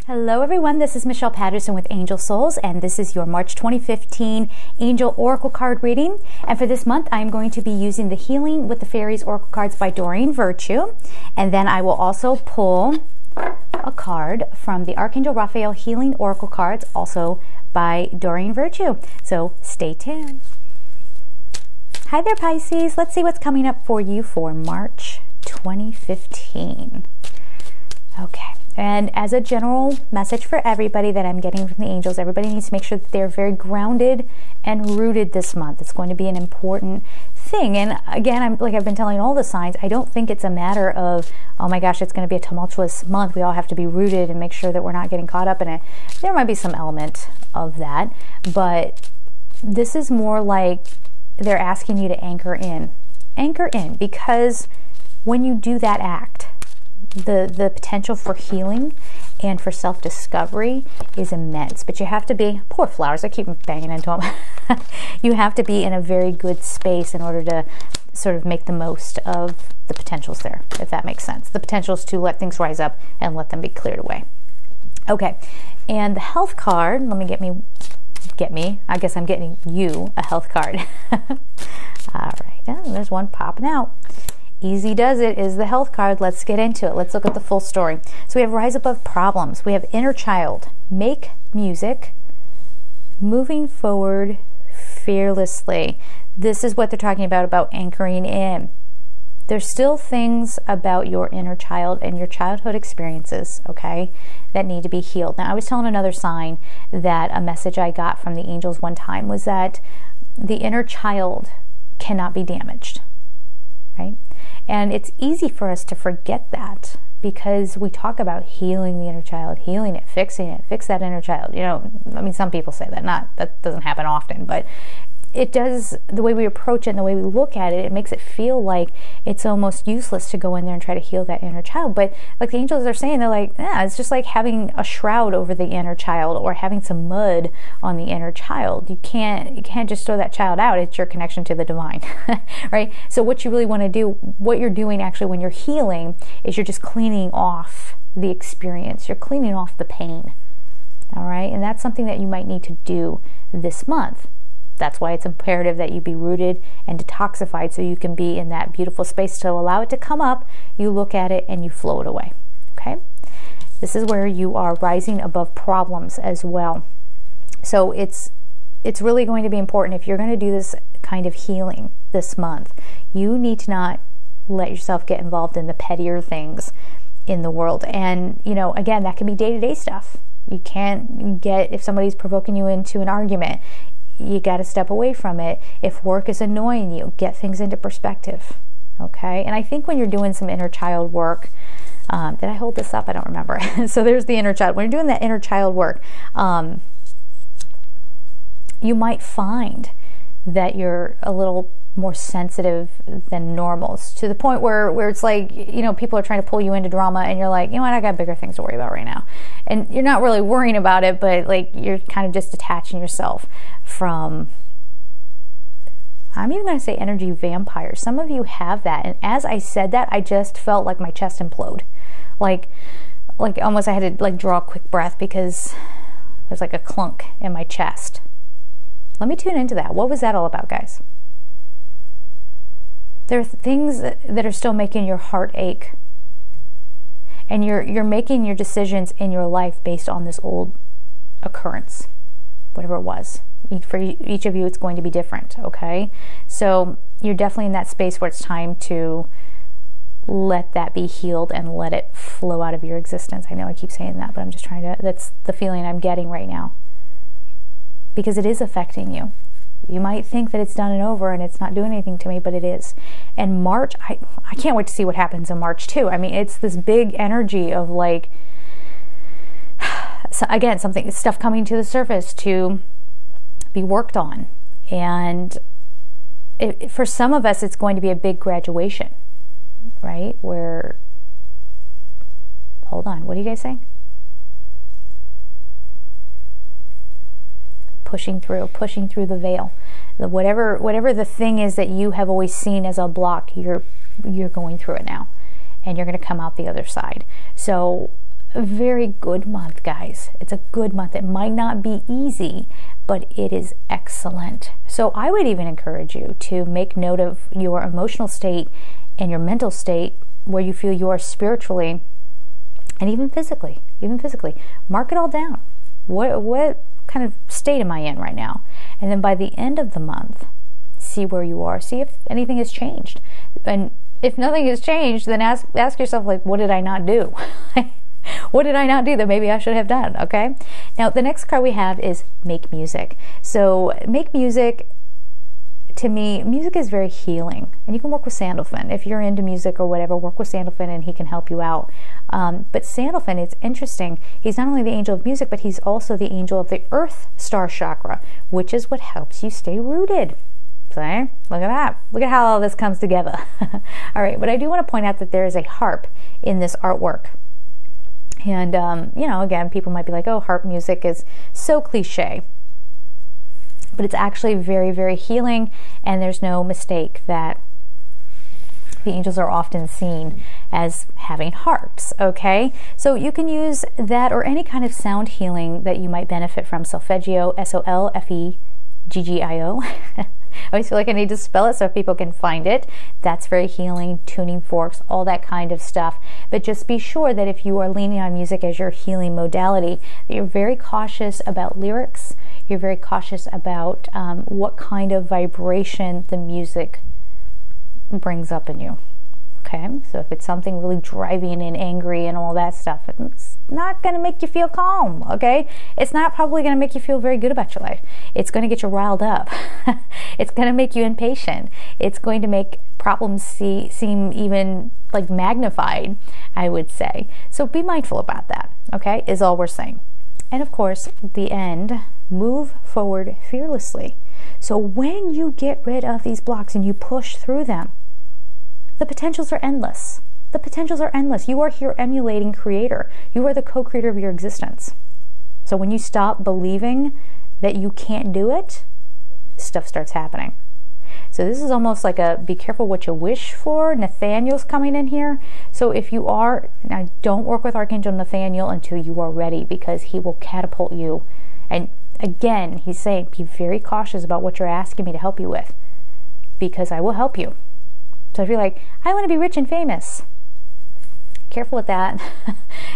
Hello everyone, this is Michelle Patterson with Angel Souls, and this is your March 2015 Angel Oracle card reading. And for this month, I'm going to be using the Healing with the Fairies Oracle cards by Doreen Virtue. And then I will also pull a card from the Archangel Raphael Healing Oracle cards, also by Doreen Virtue. So stay tuned. Hi there, Pisces. Let's see what's coming up for you for March 2015. Okay. And as a general message for everybody that I'm getting from the angels, everybody needs to make sure that they're very grounded and rooted this month. It's going to be an important thing. And again, I've been telling all the signs, I don't think it's a matter of, oh my gosh, it's going to be a tumultuous month. We all have to be rooted and make sure that we're not getting caught up in it. There might be some element of that, but this is more like they're asking you to anchor in. Anchor in, because when you do that act, the potential for healing and for self-discovery is immense. But you have to be, poor flowers, I keep banging into them. You have to be in a very good space in order to sort of make the most of the potentials there, if that makes sense. The potential is to let things rise up and let them be cleared away. Okay, and the health card, let me get me, I guess I'm getting you a health card. All right, there's one popping out. Easy does it is the health card. Let's get into it. Let's look at the full story. So we have rise above problems. We have inner child, make music, moving forward fearlessly. This is what they're talking about anchoring in. There's still things about your inner child and your childhood experiences, okay, that need to be healed. Now, I was telling another sign that a message I got from the angels one time was that the inner child cannot be damaged, right? And it's easy for us to forget that because we talk about healing the inner child, healing it, fix that inner child. You know, I mean, some people say that, that doesn't happen often, but it does. The way we approach it and the way we look at it, it makes it feel like it's almost useless to go in there and try to heal that inner child. But like the angels are saying, they're like, yeah, it's just like having a shroud over the inner child or having some mud on the inner child. You can't just throw that child out. It's your connection to the divine, right? So what you really want to do, what you're doing actually when you're healing, is you're just cleaning off the experience. You're cleaning off the pain, all right? And that's something that you might need to do this month. That's why it's imperative that you be rooted and detoxified so you can be in that beautiful space to allow it to come up. You look at it and you flow it away, okay? This is where you are rising above problems as well. So it's really going to be important if you're going to do this kind of healing this month. You need to not let yourself get involved in the pettier things in the world. And, you know, again, that can be day-to-day stuff. You can't get, if somebody's provoking you into an argument, you got to step away from it. If work is annoying you, get things into perspective, okay? And I think when you're doing some inner child work, did I hold this up? I don't remember. So there's the inner child. When you're doing that inner child work, you might find that you're a little more sensitive than normal, to the point where it's like, you know, people are trying to pull you into drama and you're like, you know what, I got bigger things to worry about right now. And you're not really worrying about it, but like you're kind of just detaching yourself from, I'm even going to say energy vampires. Some of you have that. And as I said that, I just felt like my chest implode. Like almost I had to like draw a quick breath because there's like a clunk in my chest. Let me tune into that. What was that all about, guys? There are things that are still making your heart ache. And you're making your decisions in your life based on this old occurrence, whatever it was. For each of you, it's going to be different, okay? So you're definitely in that space where it's time to let that be healed and let it flow out of your existence. I know I keep saying that, but I'm just trying to, that's the feeling I'm getting right now. Because it is affecting you. You might think that it's done and over and it's not doing anything to me, but it is. And March, I can't wait to see what happens in March too. I mean, it's this big energy of like, so again, stuff coming to the surface to be worked on. And for some of us, it's going to be a big graduation, right? Where, hold on, what are you guys saying? Pushing through the veil. Whatever the thing is that you have always seen as a block, you're going through it now, and you're going to come out the other side. So a very good month, guys. It's a good month. It might not be easy, but it is excellent. So I would even encourage you to make note of your emotional state and your mental state, where you feel you are spiritually and even physically. Mark it all down. What kind of state am I in right now? And then by the end of the month, see where you are. See if anything has changed. And if nothing has changed, then ask yourself, like, what did I not do? What did I not do that maybe I should have done? Okay. Now, the next card we have is make music. So make music, to me, music is very healing. And you can work with Sandalphon. If you're into music or whatever, work with Sandalphon and he can help you out. But Sandalphon, it's interesting. He's not only the angel of music, but he's also the angel of the earth star chakra, which is what helps you stay rooted. So, look at that. Look at how all this comes together. All right, but I do want to point out that there is a harp in this artwork. And, again, people might be like, oh, harp music is so cliche. But it's actually very, very healing, and there's no mistake that the angels are often seen as having harps, okay? So you can use that or any kind of sound healing that you might benefit from. Solfeggio, Solfeggio. I always feel like I need to spell it so people can find it. That's very healing. Tuning forks, all that kind of stuff. But just be sure that if you are leaning on music as your healing modality, that you're very cautious about lyrics. You're very cautious about what kind of vibration the music brings up in you. Okay, so if it's something really driving and angry and all that stuff, it's not going to make you feel calm, okay? It's not probably going to make you feel very good about your life. It's going to get you riled up. It's going to make you impatient. It's going to make problems seem even like magnified, I would say. So be mindful about that, okay, is all we're saying. And of course, the end, move forward fearlessly. So when you get rid of these blocks and you push through them, the potentials are endless. The potentials are endless. You are here emulating Creator. You are the co-creator of your existence. So when you stop believing that you can't do it, stuff starts happening. So this is almost like a be careful what you wish for. Nathaniel's coming in here. So if you are, now don't work with Archangel Nathaniel until you are ready, because he will catapult you. And again, he's saying be very cautious about what you're asking me to help you with, because I will help you. So if you're like, I want to be rich and famous, careful with that,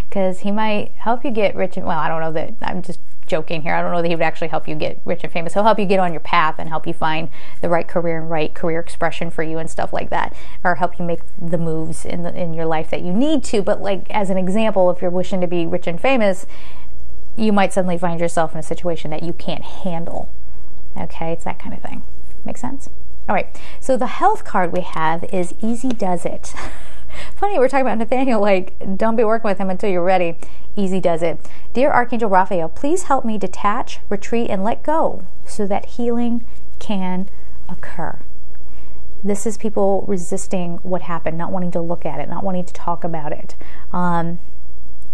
because he might help you get rich and, well, I don't know that, I'm just joking here. I don't know that he would actually help you get rich and famous. He'll help you get on your path and help you find the right career and right career expression for you and stuff like that, or help you make the moves in your life that you need to. But like, as an example, if you're wishing to be rich and famous, you might suddenly find yourself in a situation that you can't handle. Okay, it's that kind of thing. Make sense? All right, so the health card we have is Easy Does It. Funny, we're talking about Nathaniel, like, don't be working with him until you're ready. Easy Does It. Dear Archangel Raphael, please help me detach, retreat, and let go so that healing can occur. This is people resisting what happened, not wanting to look at it, not wanting to talk about it.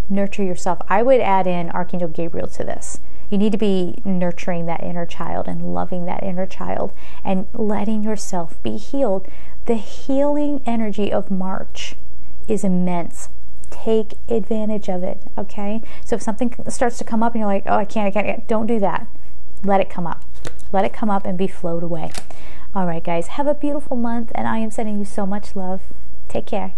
Nurture yourself. I would add in Archangel Gabriel to this. You need to be nurturing that inner child and loving that inner child and letting yourself be healed. The healing energy of March is immense. Take advantage of it, okay? So if something starts to come up and you're like, oh, I can't, don't do that. Let it come up. Let it come up and be flowed away. All right, guys, have a beautiful month, and I am sending you so much love. Take care.